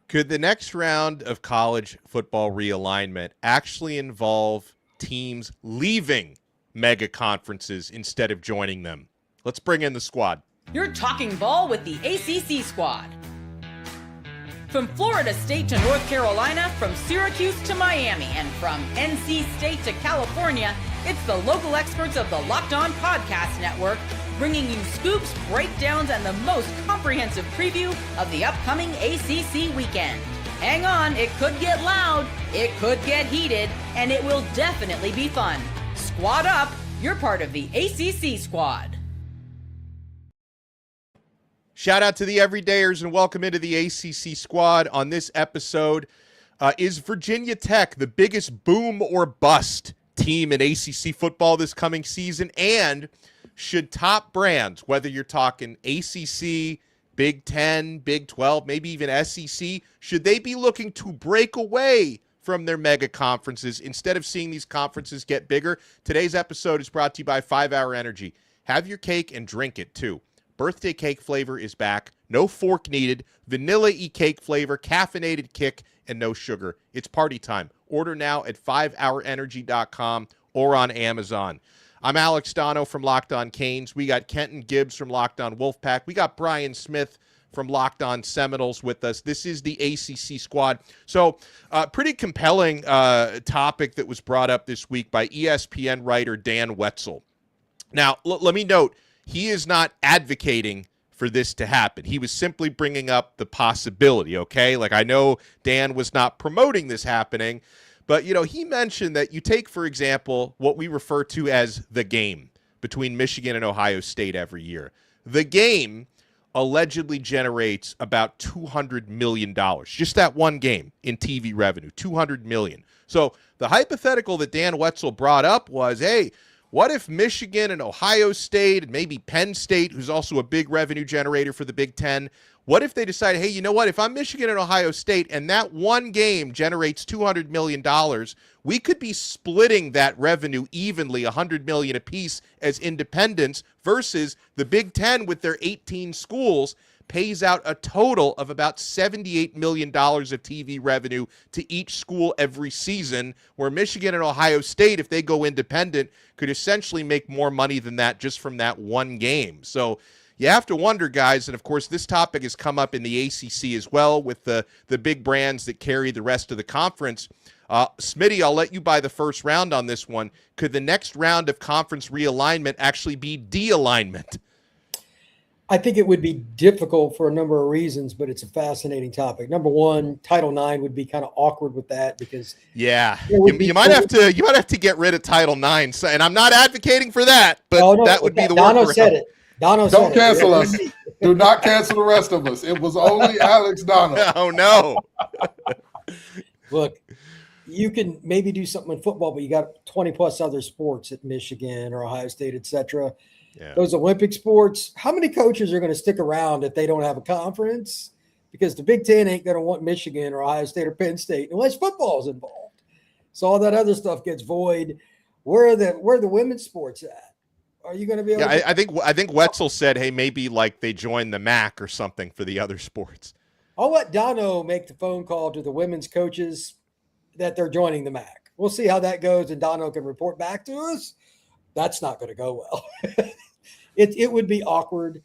Could the next round of college football realignment actually involve teams leaving mega conferences instead of joining them? Let's bring in the squad. You're talking ball with the ACC squad. From Florida State to North Carolina, from Syracuse to Miami, and from NC State to California, it's the local experts of the Locked On Podcast Network, bringing you scoops, breakdowns, and the most comprehensive preview of the upcoming ACC weekend. Hang on, it could get loud, it could get heated, and it will definitely be fun. Squad up, you're part of the ACC squad. Shout out to the everydayers and welcome into the ACC squad. On this episode, is Virginia Tech the biggest boom or bust team in ACC football this coming season? And should top brands, whether you're talking ACC, Big Ten, Big 12, maybe even SEC, should they be looking to break away from their mega conferences instead of seeing these conferences get bigger? Today's episode is brought to you by 5 Hour Energy. Have your cake and drink it too. Birthday cake flavor is back. No fork needed. Vanilla-y cake flavor, caffeinated kick, and no sugar. It's party time. Order now at 5hourenergy.com or on Amazon. I'm Alex Dono from Locked On Canes. We got Kenton Gibbs from Locked On Wolfpack. We got Brian Smith from Locked On Seminoles with us. This is the ACC squad. So, pretty compelling topic that was brought up this week by ESPN writer Dan Wetzel. Now, let me note, he is not advocating for this to happen. He was simply bringing up the possibility, okay? Like, I know Dan was not promoting this happening, but, you know, he mentioned that you take, for example, what we refer to as the game between Michigan and Ohio State every year. The game allegedly generates about $200 million, just that one game in TV revenue, $200 million. So the hypothetical that Dan Wetzel brought up was, hey, what if Michigan and Ohio State and maybe Penn State, who's also a big revenue generator for the Big Ten, what if they decide, hey, you know what, if I'm Michigan and Ohio State and that one game generates $200 million, we could be splitting that revenue evenly, $100 million apiece as independents, versus the Big Ten with their 18 schools pays out a total of about $78 million of TV revenue to each school every season, where Michigan and Ohio State, if they go independent, could essentially make more money than that just from that one game. So you have to wonder, guys, and of course this topic has come up in the ACC as well with the big brands that carry the rest of the conference. Smitty, I'll let you buy the first round on this one. Could the next round of conference realignment actually be de-alignment? I think it would be difficult for a number of reasons, but it's a fascinating topic. Number one, Title IX would be kind of awkward with that because you might have to get rid of Title IX, and I'm not advocating for that, but that would be the Dono workaround. said it. Dono Don't said cancel it. us. Do not cancel the rest of us. It was only Alex Dono. Oh no! Look, you can maybe do something in football, but you got 20 plus other sports at Michigan or Ohio State, etc. Yeah. Those Olympic sports, how many coaches are going to stick around if they don't have a conference? Because the Big Ten ain't going to want Michigan or Ohio State or Penn State unless football is involved. So all that other stuff gets void. Where are the women's sports at? Are you going to be able to? I think Wetzel said, hey, maybe like they join the MAC or something for the other sports. I'll let Dono make the phone call to the women's coaches that they're joining the MAC. We'll see how that goes, and Dono can report back to us. That's not going to go well. It would be awkward.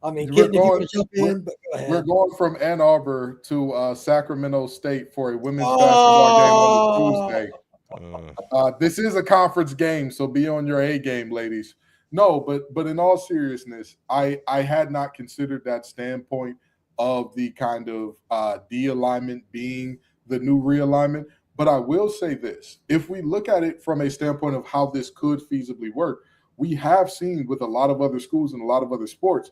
I mean, Kenton, if you want to jump in, but go ahead. We're going from Ann Arbor to Sacramento State for a women's basketball game on Tuesday. This is a conference game, so be on your A game, ladies. No, but in all seriousness, I had not considered that standpoint of the kind of de-alignment being the new realignment. But I will say this. If we look at it from a standpoint of how this could feasibly work, we have seen with a lot of other schools and a lot of other sports,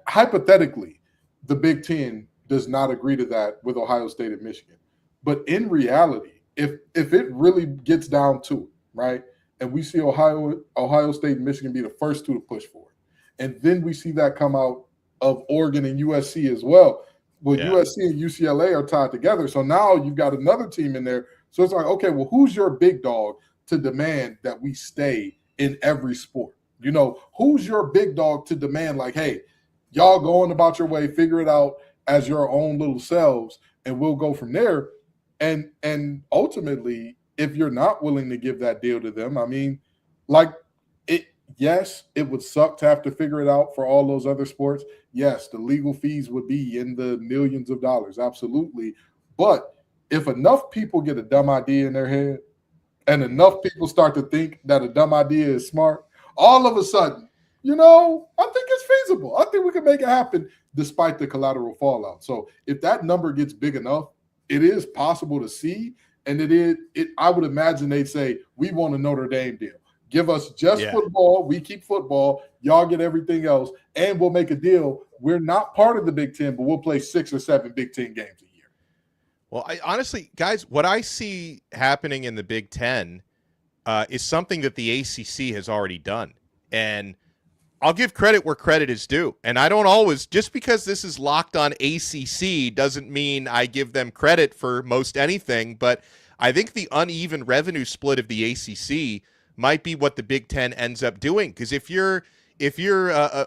hypothetically, the Big Ten does not agree to that with Ohio State and Michigan. But in reality, if it really gets down to it, right, and we see Ohio State and Michigan be the first two to push for it, and then we see that come out of Oregon and USC as well, USC and UCLA are tied together. So now you've got another team in there. So it's like, okay, well, who's your big dog to demand that we stay in every sport? You know, who's your big dog to demand, like, hey, y'all going about your way, figure it out. as your own little selves, and we'll go from there. And ultimately, if you're not willing to give that deal to them, I mean, like yes, it would suck to have to figure it out for all those other sports. Yes, the legal fees would be in the millions of dollars, absolutely. But if enough people get a dumb idea in their head and enough people start to think that a dumb idea is smart, all of a sudden, I think it's feasible. I think we can make it happen despite the collateral fallout. So if that number gets big enough, it is possible to see. And I would imagine they'd say, we want a Notre Dame deal. Give us just football. We keep football. Y'all get everything else. And we'll make a deal. We're not part of the Big Ten, but we'll play 6 or 7 Big Ten games a year. Well, honestly, guys, what I see happening in the Big Ten is something that the ACC has already done. And I'll give credit where credit is due. And I don't always, just because this is locked on ACC doesn't mean I give them credit for most anything. But I think the uneven revenue split of the ACC might be what the Big Ten ends up doing. Because if you're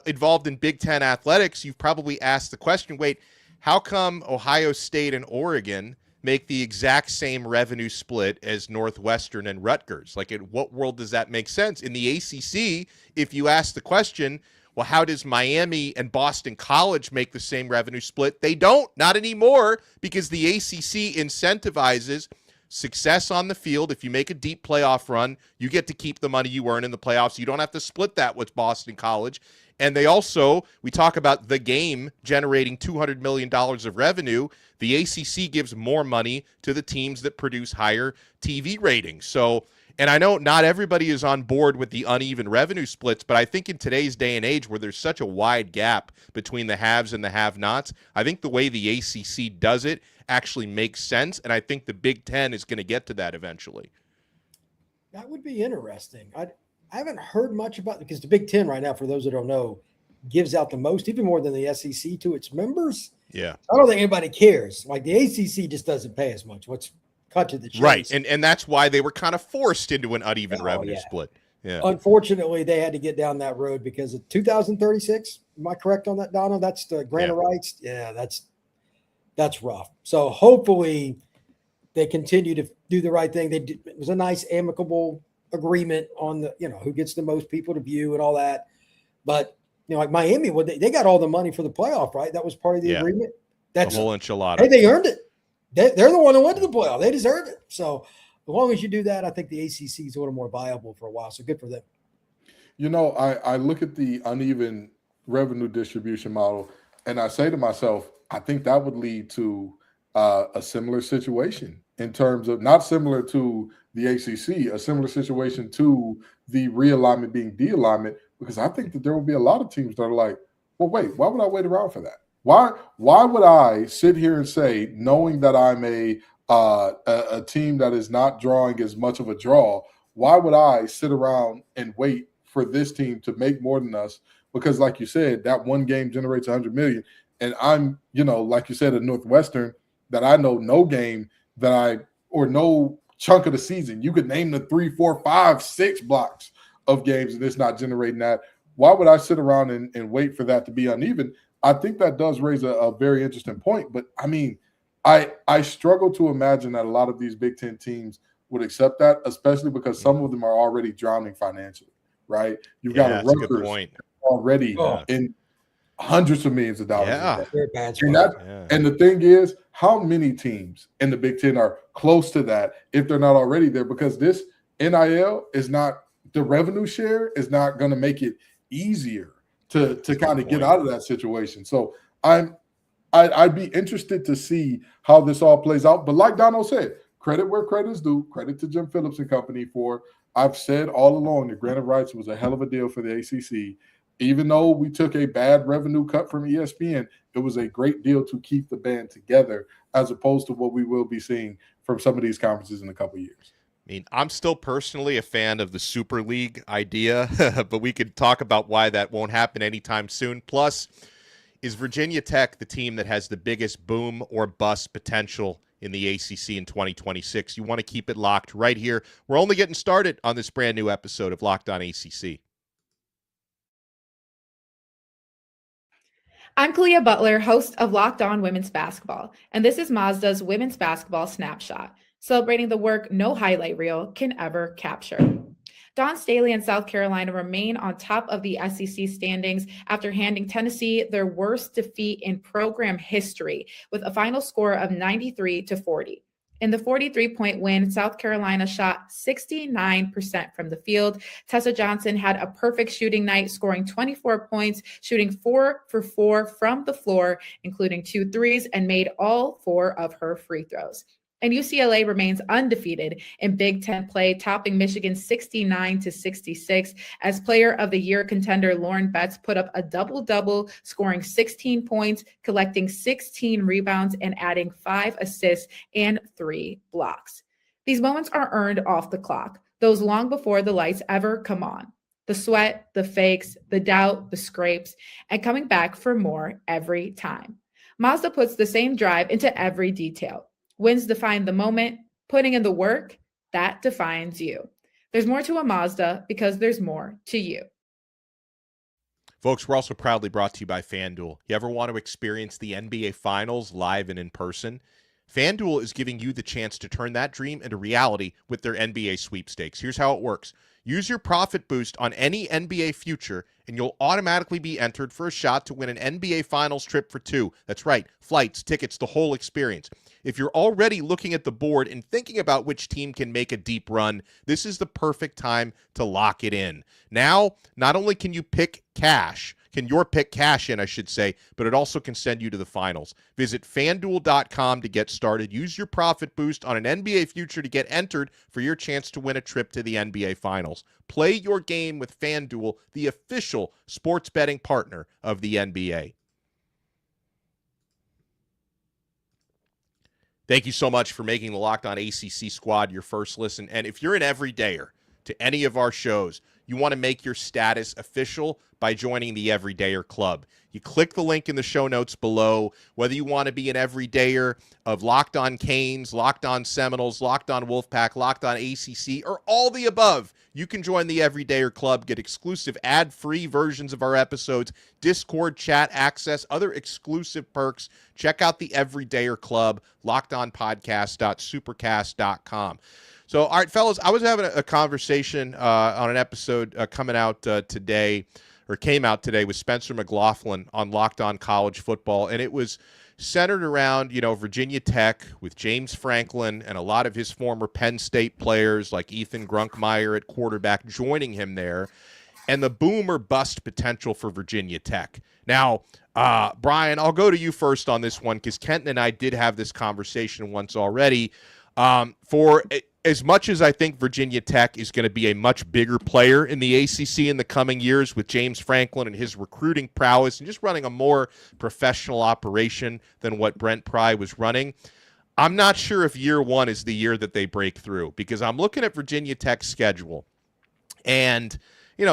involved in Big Ten athletics, you've probably asked the question, wait, how come Ohio State and Oregon make the exact same revenue split as Northwestern and Rutgers? Like, in what world does that make sense? In the ACC, if you ask the question, well, how does Miami and Boston College make the same revenue split? They don't, not anymore, because the ACC incentivizes success on the field. If you make a deep playoff run, you get to keep the money you earn in the playoffs. You don't have to split that with Boston College. And they also, we talk about the game generating $200 million of revenue. The ACC gives more money to the teams that produce higher TV ratings. So, and I know not everybody is on board with the uneven revenue splits, but I think in today's day and age where there's such a wide gap between the haves and the have-nots, I think the way the ACC does it actually makes sense, and I think the Big Ten is going to get to that eventually. That would be interesting. I haven't heard much about it because the Big Ten right now, for those that don't know, gives out the most, even more than the SEC, to its members. Yeah. I don't think anybody cares. Like the ACC just doesn't pay as much. What's cut to the chase. Right. And that's why they were kind of forced into an uneven revenue split. Yeah. Unfortunately, they had to get down that road because of 2036. Am I correct on that, Dono? That's the grant of rights. Yeah, that's rough. So hopefully they continue to do the right thing. It was a nice amicable agreement on the, who gets the most people to view and all that. But, like Miami, they got all the money for the playoff, right? That was part of the agreement. That's the whole enchilada. Hey, they earned it. They're the one who went to the playoff. They deserve it. So as long as you do that, I think the ACC is a little more viable for a while. So good for them. I look at the uneven revenue distribution model and I say to myself, I think that would lead to a similar situation in terms of, not similar to the ACC, a similar situation to the realignment being de-alignment, because I think that there will be a lot of teams that are like, well, wait, why would I wait around for that? Why would I sit here and say, knowing that I'm a team that is not drawing as much of a draw, why would I sit around and wait for this team to make more than us? Because like you said, that one game generates 100 million. And I'm, like you said, at Northwestern, that I know no game or no chunk of the season, you could name the 3, 4, 5, 6 blocks of games and it's not generating that. Why would I sit around and wait for that to be uneven? I think that does raise a very interesting point. But I mean, I struggle to imagine that a lot of these Big Ten teams would accept that, especially because some of them are already drowning financially, right? You've got a Rutgers already in hundreds of millions of dollars. Yeah. And the thing is, how many teams in the Big Ten are close to that if they're not already there? Because this NIL is not, the revenue share is not going to make it easier to kind of get out of that situation. So I'd be interested to see how this all plays out. But like Dono said, credit where credit is due. Credit to Jim Phillips and company for, I've said all along, the grant of rights was a hell of a deal for the ACC. Even though we took a bad revenue cut from ESPN, it was a great deal to keep the band together, as opposed to what we will be seeing from some of these conferences in a couple of years. I mean, I'm still personally a fan of the Super League idea, but we could talk about why that won't happen anytime soon. Plus, is Virginia Tech the team that has the biggest boom or bust potential in the ACC in 2026? You want to keep it locked right here. We're only getting started on this brand new episode of Locked On ACC. I'm Kalia Butler, host of Locked On Women's Basketball, and this is Mazda's Women's Basketball Snapshot, celebrating the work no highlight reel can ever capture. Dawn Staley and South Carolina remain on top of the SEC standings after handing Tennessee their worst defeat in program history with a final score of 93-40. In the 43-point win, South Carolina shot 69% from the field. Tessa Johnson had a perfect shooting night, scoring 24 points, shooting 4 for 4 from the floor, including 2 threes, and made all 4 of her free throws. And UCLA remains undefeated in Big Ten play, topping Michigan 69-66 as Player of the Year contender Lauren Betts put up a double-double, scoring 16 points, collecting 16 rebounds, and adding 5 assists and 3 blocks. These moments are earned off the clock, those long before the lights ever come on. The sweat, the fakes, the doubt, the scrapes, and coming back for more every time. Mazda puts the same drive into every detail. Wins define the moment, putting in the work, that defines you. There's more to a Mazda because there's more to you. Folks, we're also proudly brought to you by FanDuel. You ever want to experience the NBA Finals live and in person? FanDuel is giving you the chance to turn that dream into reality with their NBA sweepstakes. Here's how it works. Use your profit boost on any NBA future, and you'll automatically be entered for a shot to win an NBA Finals trip for 2. That's right, flights, tickets, the whole experience. If you're already looking at the board and thinking about which team can make a deep run, this is the perfect time to lock it in. Now, not only can you pick cash, can your pick cash in, I should say, but it also can send you to the finals. Visit FanDuel.com to get started. Use your profit boost on an NBA future to get entered for your chance to win a trip to the NBA Finals. Play your game with FanDuel, the official sports betting partner of the NBA. Thank you so much for making the Locked On ACC squad your first listen. And if you're an everydayer to any of our shows, you want to make your status official by joining the Everydayer Club. You click the link in the show notes below. Whether you want to be an everydayer of Locked On Canes, Locked On Seminoles, Locked On Wolfpack, Locked On ACC, or all the above, you can join the Everydayer Club, get exclusive ad-free versions of our episodes, Discord chat access, other exclusive perks. Check out the Everydayer Club, lockedonpodcast.supercast.com. So, all right, fellas, I was having a conversation on an episode coming out today, or came out today, with Spencer McLaughlin on Locked On College Football, and it was centered around, Virginia Tech with James Franklin and a lot of his former Penn State players like Ethan Grunkmeyer at quarterback joining him there, and the boom or bust potential for Virginia Tech. Now, Brian, I'll go to you first on this one because Kenton and I did have this conversation once already. For as much as I think Virginia Tech is going to be a much bigger player in the ACC in the coming years with James Franklin and his recruiting prowess and just running a more professional operation than what Brent Pry was running, I'm not sure if year one is the year that they break through, because I'm looking at Virginia Tech's schedule, and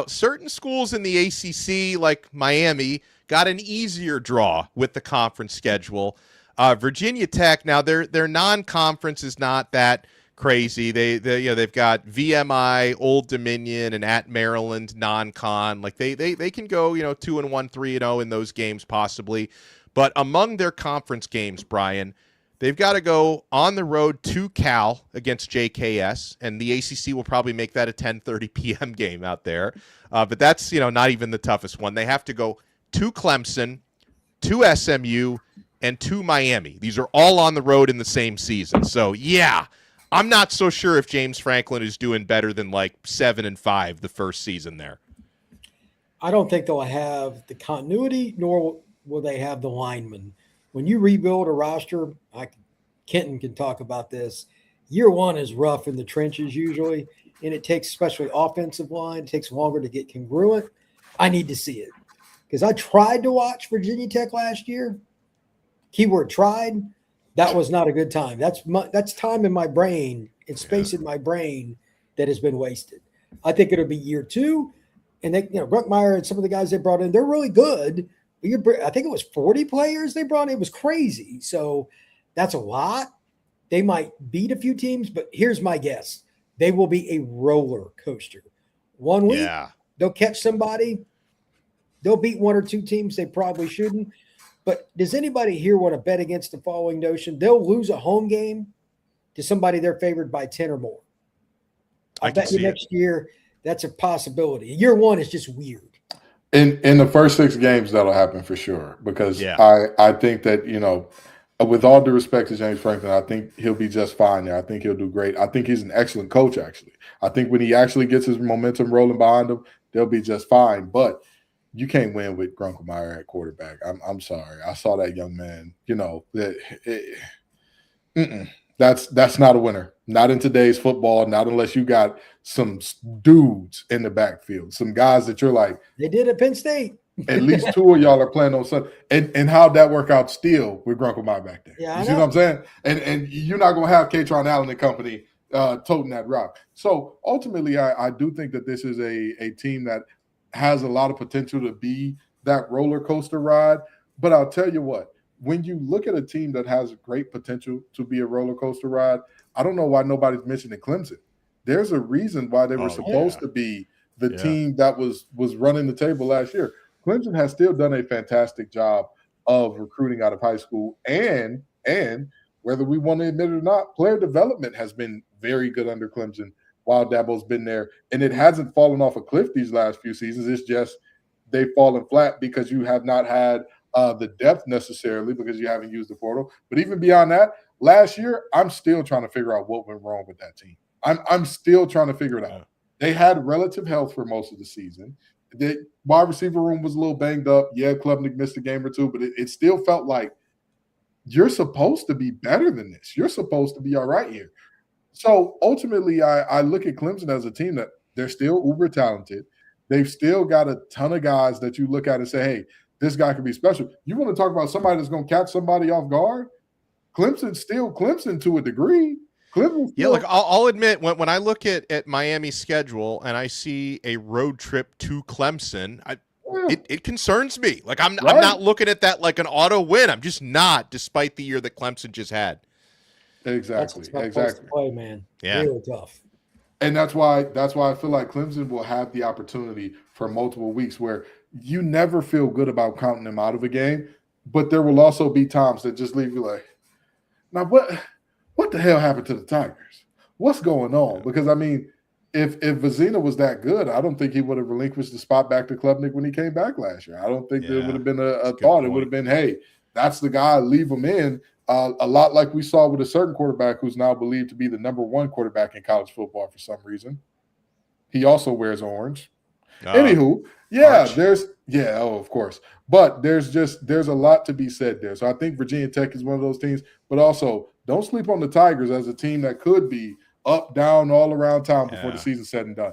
certain schools in the ACC like Miami got an easier draw with the conference schedule. Virginia Tech, now their non-conference is not that crazy. They've got VMI, Old Dominion, and at Maryland non-con. Like they can go 2-1, 3-0 in those games possibly. But among their conference games, Brian, they've got to go on the road to Cal against JKS, and the ACC will probably make that a 10:30 p.m. game out there. But that's not even the toughest one. They have to go to Clemson, to SMU, and to Miami. These are all on the road in the same season. So, yeah, I'm not so sure if James Franklin is doing better than like 7-5 the first season there. I don't think they'll have the continuity, nor will they have the linemen. When you rebuild a roster, Kenton can talk about this. Year one is rough in the trenches usually, and it takes, especially offensive line, it takes longer to get congruent. I need to see it because I tried to watch Virginia Tech last year. Keyword tried. That was not a good time. That's time in my brain and space in my brain that has been wasted. I think it'll be year two, and they, Grunkmeyer and some of the guys they brought in, they're really good. I think it was 40 players they brought in. It was crazy. So that's a lot. They might beat a few teams, but here's my guess: they will be a roller coaster. 1 week, they'll catch somebody. They'll beat 1 or 2 teams they probably shouldn't. But does anybody here want to bet against the following notion? They'll lose a home game to somebody they're favored by 10 or more. I bet you next year that's a possibility. Year one is just weird. In the first 6 games, that'll happen for sure. Because I think that, with all due respect to James Franklin, I think he'll be just fine there. I think he'll do great. I think he's an excellent coach, actually. I think when he actually gets his momentum rolling behind him, they'll be just fine. But you can't win with Grunkmeyer at quarterback. I'm sorry. I saw that young man. That's not a winner. Not in today's football. Not unless you got some dudes in the backfield, some guys that you're like. They did at Penn State. At least 2 of y'all are playing on Sunday. And how'd that work out still with Grunkmeyer back there? Yeah, you see what I'm saying? And you're not going to have Katron Allen and company toting that rock. So ultimately, I do think that this is a team that has a lot of potential to be that roller coaster ride. But I'll tell you what, when you look at a team that has great potential to be a roller coaster ride, I don't know why nobody's mentioning Clemson. There's a reason why they were supposed to be the team that was running the table last year. Clemson has still done a fantastic job of recruiting out of high school, and whether we want to admit it or not, player development has been very good under Clemson while Dabo's been there, and it hasn't fallen off a cliff these last few seasons. It's just they've fallen flat because you have not had the depth necessarily because you haven't used the portal. But even beyond that, last year, I'm still trying to figure out what went wrong with that team. I'm still trying to figure it out. They had relative health for most of the season. The wide receiver room was a little banged up. Yeah, Klubnik missed a game or two, but it still felt like you're supposed to be better than this. You're supposed to be all right here. So ultimately, I look at Clemson as a team that they're still uber talented. They've still got a ton of guys that you look at and say, hey, this guy could be special. You want to talk about somebody that's going to catch somebody off guard? Clemson's still Clemson to a degree. Look, I'll admit, when I look at Miami's schedule and I see a road trip to Clemson, it concerns me. Like, I'm not looking at that like an auto win. I'm just not, despite the year that Clemson just had. Exactly. Exactly. Play, man. Yeah. Really tough. And that's why I feel like Clemson will have the opportunity for multiple weeks where you never feel good about counting them out of a game, but there will also be times that just leave you like, now what the hell happened to the Tigers? What's going on? Because, I mean, if Vizina was that good, I don't think he would have relinquished the spot back to Klubnik when he came back last year. I don't think there would have been a thought. It would have been, hey, that's the guy, leave him in. A lot like we saw with a certain quarterback who's now believed to be the number 1 quarterback in college football for some reason. He also wears orange. Anywho, of course. But there's a lot to be said there. So I think Virginia Tech is one of those teams, but also don't sleep on the Tigers as a team that could be up, down, all around town before the season's said and done.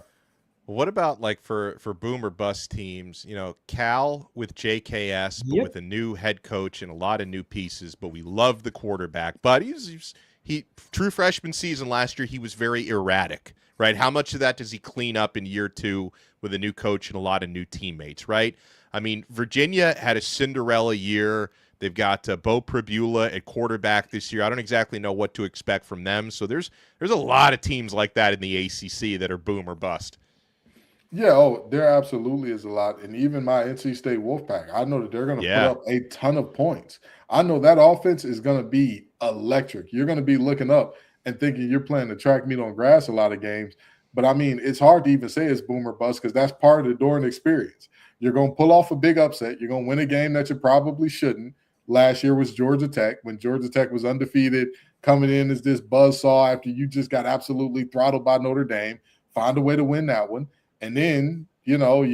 What about like for boom or bust teams? Cal with JKS, but with a new head coach and a lot of new pieces. But we love the quarterback. But he true freshman season last year, he was very erratic, right? How much of that does he clean up in year 2 with a new coach and a lot of new teammates, right? I mean, Virginia had a Cinderella year. They've got Bo Pribula at quarterback this year. I don't exactly know what to expect from them. So there's a lot of teams like that in the ACC that are boom or bust. Yeah, there absolutely is a lot. And even my NC State Wolfpack, I know that they're going to put up a ton of points. I know that offense is going to be electric. You're going to be looking up and thinking you're playing the track meet on grass a lot of games. But, I mean, it's hard to even say it's boom or bust because that's part of the Doran experience. You're going to pull off a big upset. You're going to win a game that you probably shouldn't. Last year was Georgia Tech when Georgia Tech was undefeated, coming in as this buzzsaw after you just got absolutely throttled by Notre Dame. Find a way to win that one. And then, you're going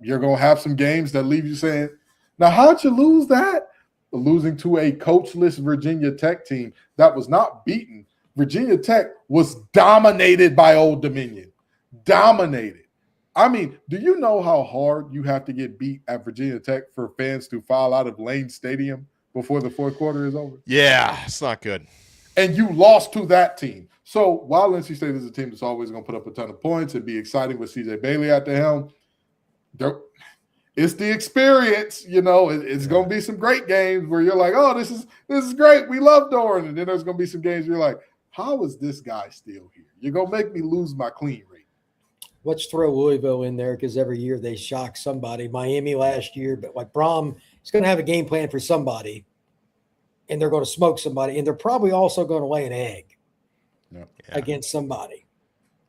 to have some games that leave you saying, now, how'd you lose that? Losing to a coachless Virginia Tech team that was not beaten. Virginia Tech was dominated by Old Dominion. Dominated. I mean, do you know how hard you have to get beat at Virginia Tech for fans to file out of Lane Stadium before the fourth quarter is over? Yeah, it's not good. And you lost to that team. So while NC State is a team that's always going to put up a ton of points and be exciting with CJ Bailey at the helm, it's the experience. It's going to be some great games where you're like, oh, this is great. We love Doran. And then there's going to be some games where you're like, how is this guy still here? You're going to make me lose my clean rate. Let's throw Louisville in there because every year they shock somebody. Miami last year, but like Brom is going to have a game plan for somebody, and they're going to smoke somebody, and they're probably also going to lay an egg against somebody.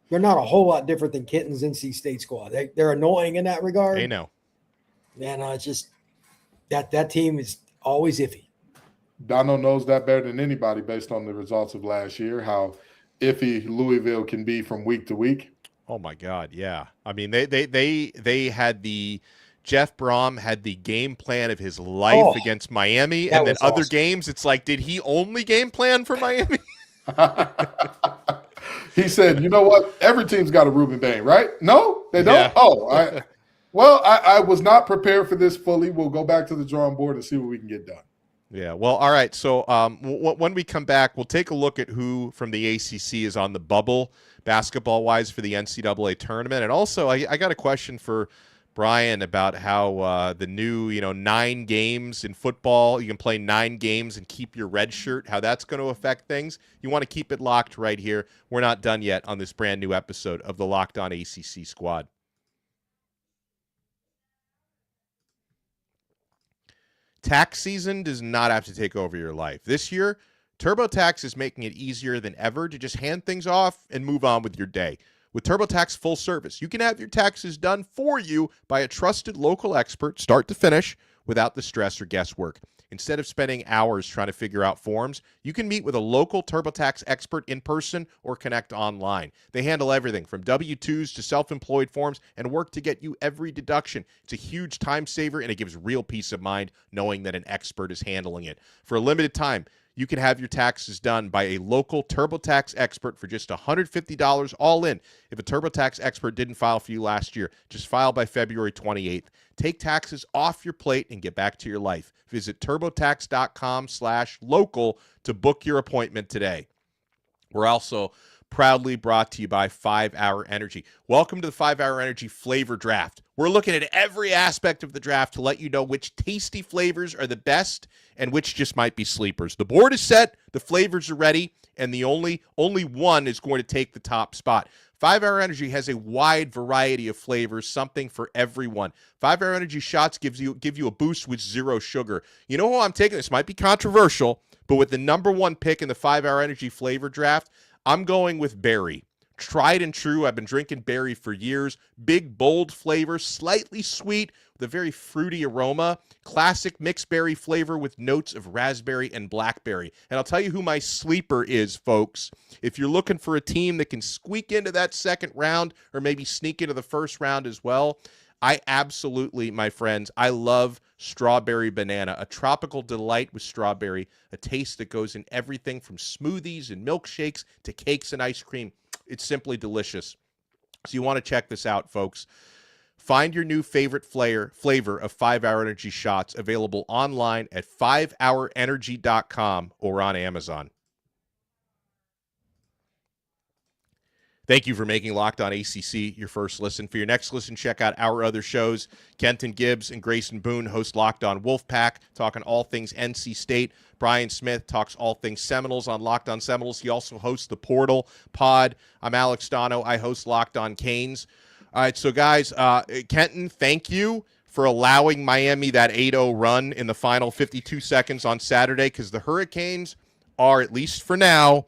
They're not a whole lot different than Kenton's NC State squad. They're annoying in that regard. They know. And it's just that team is always iffy. Dono knows that better than anybody based on the results of last year, how iffy Louisville can be from week to week. Oh my God, yeah. I mean, they had Jeff Brom had the game plan of his life against Miami, and then other games, it's like, did he only game plan for Miami? He said, you know what? Every team's got a Reuben Bain, right? No, they don't? Yeah. Oh, I was not prepared for this fully. We'll go back to the drawing board and see what we can get done. Yeah, well, all right. So when we come back, we'll take a look at who from the ACC is on the bubble basketball-wise for the NCAA tournament. And also, I got a question for Brian about how the new, 9 games in football, you can play 9 games and keep your red shirt, how that's going to affect things. You want to keep it locked right here. We're not done yet on this brand new episode of the Locked On ACC Squad. Tax season does not have to take over your life. This year, TurboTax is making it easier than ever to just hand things off and move on with your day. With TurboTax Full Service, you can have your taxes done for you by a trusted local expert, start to finish, without the stress or guesswork. Instead of spending hours trying to figure out forms, you can meet with a local TurboTax expert in person or connect online. They handle everything from W-2s to self-employed forms and work to get you every deduction. It's a huge time saver, and it gives real peace of mind knowing that an expert is handling it. For a limited time, you can have your taxes done by a local TurboTax expert for just $150 all in. If a TurboTax expert didn't file for you last year, just file by February 28th. Take taxes off your plate and get back to your life. Visit TurboTax.com/local to book your appointment today. We're also proudly brought to you by 5 Hour Energy. Welcome to the 5 Hour Energy Flavor Draft. We're looking at every aspect of the draft to let you know which tasty flavors are the best and which just might be sleepers. The board is set, the flavors are ready, and the only one is going to take the top spot. 5 Hour Energy has a wide variety of flavors, something for everyone. 5 Hour Energy shots give you a boost with 0 sugar. You know who I'm taking? This might be controversial, but with the number 1 pick in the 5 Hour Energy flavor draft, I'm going with berry. Tried and true. I've been drinking berry for years. Big, bold flavor, slightly sweet with a very fruity aroma. Classic mixed berry flavor with notes of raspberry and blackberry. And I'll tell you who my sleeper is, folks. If you're looking for a team that can squeak into that second round or maybe sneak into the first round as well, I absolutely, my friends, I love strawberry banana, a tropical delight with strawberry, a taste that goes in everything from smoothies and milkshakes to cakes and ice cream. It's simply delicious. So you want to check this out, folks. Find your new favorite flavor of 5 Hour Energy shots available online at 5hourenergy.com or on Amazon. Thank you for making Locked On ACC your first listen. For your next listen, check out our other shows. Kenton Gibbs and Grayson Boone host Locked On Wolfpack, talking all things NC State. Brian Smith talks all things Seminoles on Locked On Seminoles. He also hosts the Portal Pod. I'm Alex Dono. I host Locked On Canes. All right, so guys, Kenton, thank you for allowing Miami that 8-0 run in the final 52 seconds on Saturday, because the Hurricanes are, at least for now,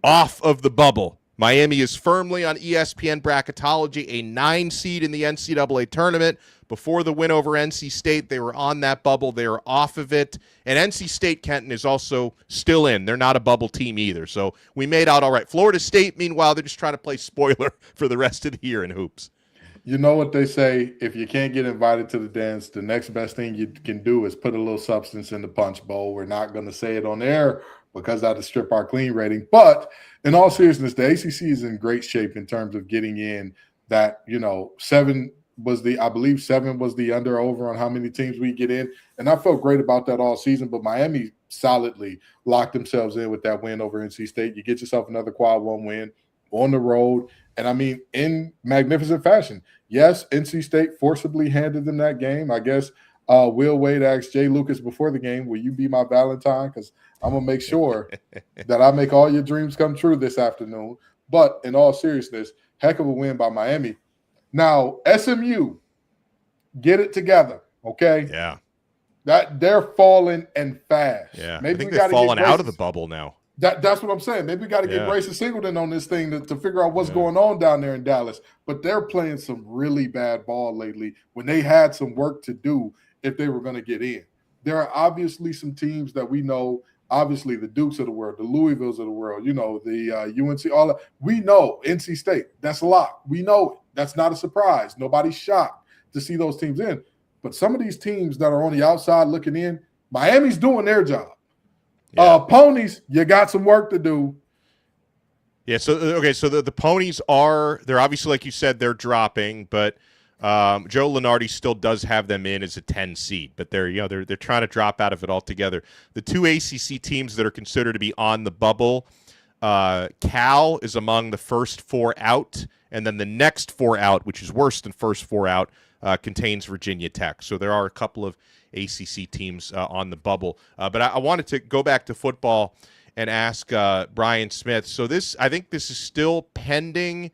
off of the bubble. Miami is firmly on ESPN bracketology, a 9 seed in the NCAA tournament. Before the win over NC State, they were on that bubble. They are off of it. And NC State, Kenton, is also still in. They're not a bubble team either. So we made out all right. Florida State, meanwhile, they're just trying to play spoiler for the rest of the year in hoops. You know what they say, if you can't get invited to the dance, the next best thing you can do is put a little substance in the punch bowl. We're not going to say it on air because that'll strip our clean rating. But in all seriousness, the ACC is in great shape in terms of getting in that, 7 was the under over on how many teams we get in. And I felt great about that all season, but Miami solidly locked themselves in with that win over NC State. You get yourself another quad 1 win on the road. And I mean, in magnificent fashion. Yes, NC State forcibly handed them that game. I guess Will Wade asked Jay Lucas before the game, will you be my Valentine? Because I'm going to make sure that I make all your dreams come true this afternoon. But in all seriousness, heck of a win by Miami. Now, SMU, get it together, okay? Yeah. That they're falling and fast. Yeah, maybe I think we they're got to falling out of the bubble now. That's what I'm saying. Maybe we got to get Grayson Singleton on this thing to figure out what's going on down there in Dallas. But they're playing some really bad ball lately when they had some work to do if they were going to get in. There are obviously some teams that we know, obviously the Dukes of the world, the Louisvilles of the world, the UNC, all that. We know NC State. That's a lock. We know it. That's not a surprise. Nobody's shocked to see those teams in. But some of these teams that are on the outside looking in, Miami's doing their job. Yeah. Ponies, you got some work to do. Yeah, so the Ponies they're obviously, like you said, they're dropping, but Joe Lunardi still does have them in as a 10 seed, but they're trying to drop out of it altogether. The two ACC teams that are considered to be on the bubble, Cal is among the first 4 out, and then the next 4 out, which is worse than first 4 out, contains Virginia Tech. So there are a couple of ACC teams on the bubble. But I wanted to go back to football and ask Brian Smith. So I think this is still pending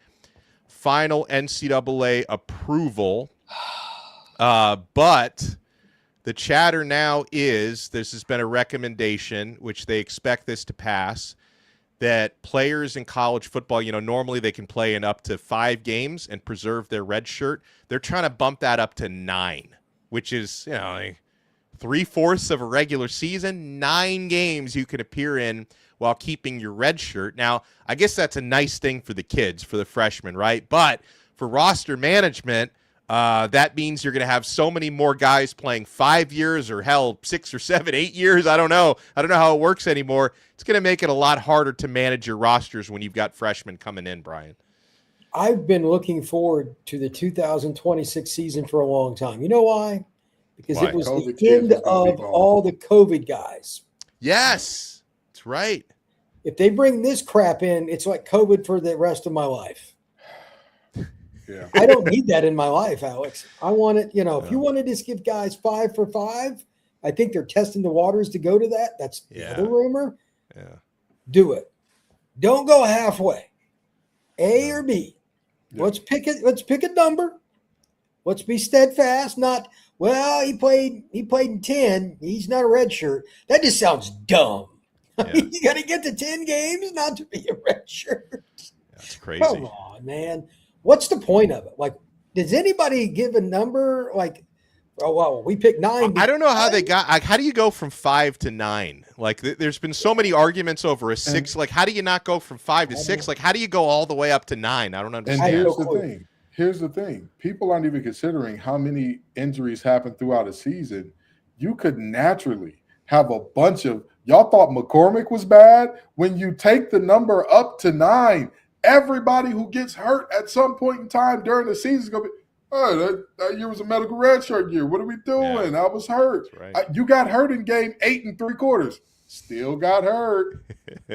final NCAA approval. But the chatter now is this has been a recommendation, which they expect this to pass, that players in college football, normally they can play in up to 5 games and preserve their red shirt. They're trying to bump that up to 9, which is, like 3/4 of a regular season, 9 games you can appear in while keeping your red shirt. Now, I guess that's a nice thing for the kids, for the freshmen, right? But for roster management, that means you're going to have so many more guys playing 5 years or hell, 6 or 7, 8 years. I don't know how it works anymore. It's going to make it a lot harder to manage your rosters when you've got freshmen coming in, Brian. I've been looking forward to the 2026 season for a long time. You know why? Because it was the end of all the COVID guys. Yes, that's right. If they bring this crap in, it's like COVID for the rest of my life. Yeah. I don't need that in my life, Alex. I want it, if you want to just give guys 5 for 5, I think they're testing the waters to go to that. That's the other rumor. Yeah. Do it. Don't go halfway. A or B. Yeah. Let's pick a number. Let's be steadfast, not, well, he played in 10. He's not a red shirt. That just sounds dumb. Yeah. You got to get to 10 games not to be a red shirt. That's crazy. Come on, man. What's the point of it? Like, does anybody give a number? Like, oh, well, we picked 9. I don't know how they got. Like, how do you go from 5 to 9? Like, there's been so many arguments over a 6. Like, how do you not go from 5 to 6? Like, how do you go all the way up to 9? I don't understand. And here's the thing. People aren't even considering how many injuries happen throughout a season. You could naturally have a bunch of. Y'all thought McCormick was bad? When you take the number up to 9. Everybody who gets hurt at some point in time during the season is going to be, oh, that year was a medical redshirt year. What are we doing? I was hurt. Right. You got hurt in game 8 3/4. Still got hurt.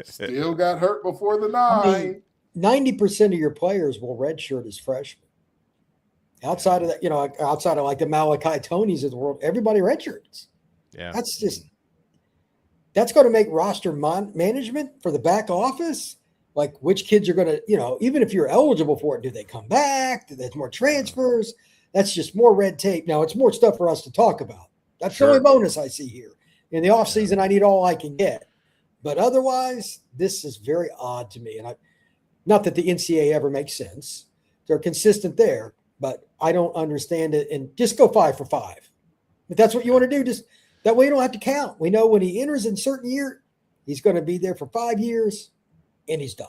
Still got hurt before the 9. I mean, 90% of your players will redshirt as freshmen. Outside of that, outside of like the Malachi Tonys of the world, everybody redshirts. Yeah. That's going to make roster management for the back office. Like which kids are going to, even if you're eligible for it, do they come back? There's more transfers. That's just more red tape. Now it's more stuff for us to talk about. That's the only bonus I see here. In the offseason, I need all I can get. But otherwise, this is very odd to me. And not that the NCAA ever makes sense. They're consistent there, but I don't understand it. And just go 5 for 5. If that's what you want to do, just that way you don't have to count. We know when he enters in a certain year, he's going to be there for 5 years. And he's done.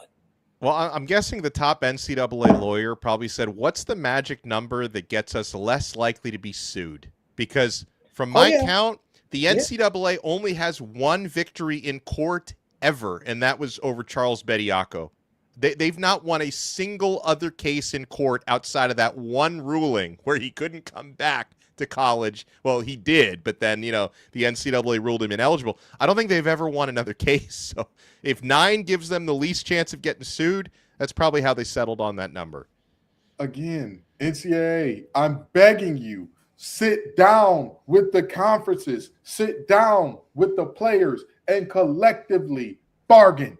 Well, I'm guessing the top NCAA lawyer probably said, what's the magic number that gets us less likely to be sued? Because from my count, the NCAA only has 1 victory in court ever, and that was over Charles Bediako. They've not won a single other case in court outside of that one ruling where he couldn't come back to college. Well, he did, but then, the NCAA ruled him ineligible. I don't think they've ever won another case. So if 9 gives them the least chance of getting sued, that's probably how they settled on that number. Again, NCAA, I'm begging you, sit down with the conferences, sit down with the players, and collectively bargain.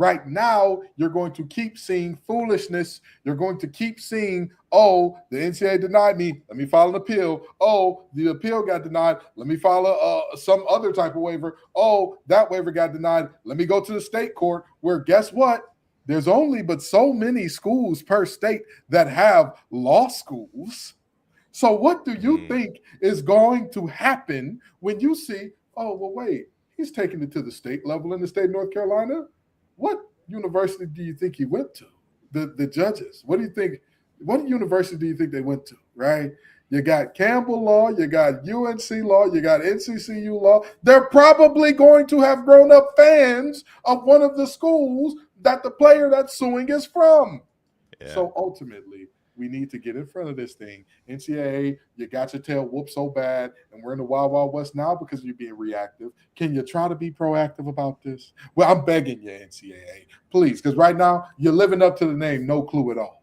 Right now, you're going to keep seeing foolishness. You're going to keep seeing, oh, the NCAA denied me. Let me file an appeal. Oh, the appeal got denied. Let me file some other type of waiver. Oh, that waiver got denied. Let me go to the state court where, guess what? There's only but so many schools per state that have law schools. So what do you think is going to happen when you see, oh, well, wait, he's taking it to the state level in the state of North Carolina? What university do you think he went to? The judges. What do you think? What university do you think they went to, right? You got Campbell Law, you got UNC Law, you got NCCU Law. They're probably going to have grown-up fans of one of the schools that the player that's suing is from. Yeah. So ultimately, we need to get in front of this thing. NCAA, you got your tail whooped so bad, and we're in the Wild Wild West now because you're being reactive. Can you try to be proactive about this? Well, I'm begging you, NCAA, please, because right now you're living up to the name, no clue at all.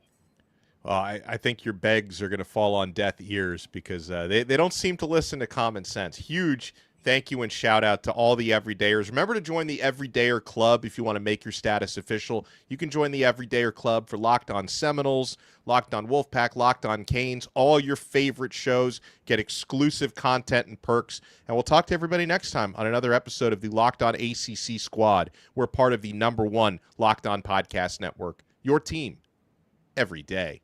Well, I think your begs are going to fall on deaf ears because they don't seem to listen to common sense. Huge thank you and shout out to all the everydayers. Remember to join the Everydayer Club if you want to make your status official. You can join the Everydayer Club for Locked On Seminoles, Locked On Wolfpack, Locked On Canes, all your favorite shows. Get exclusive content and perks. And we'll talk to everybody next time on another episode of the Locked On ACC Squad. We're part of the #1 Locked On Podcast Network. Your team every day.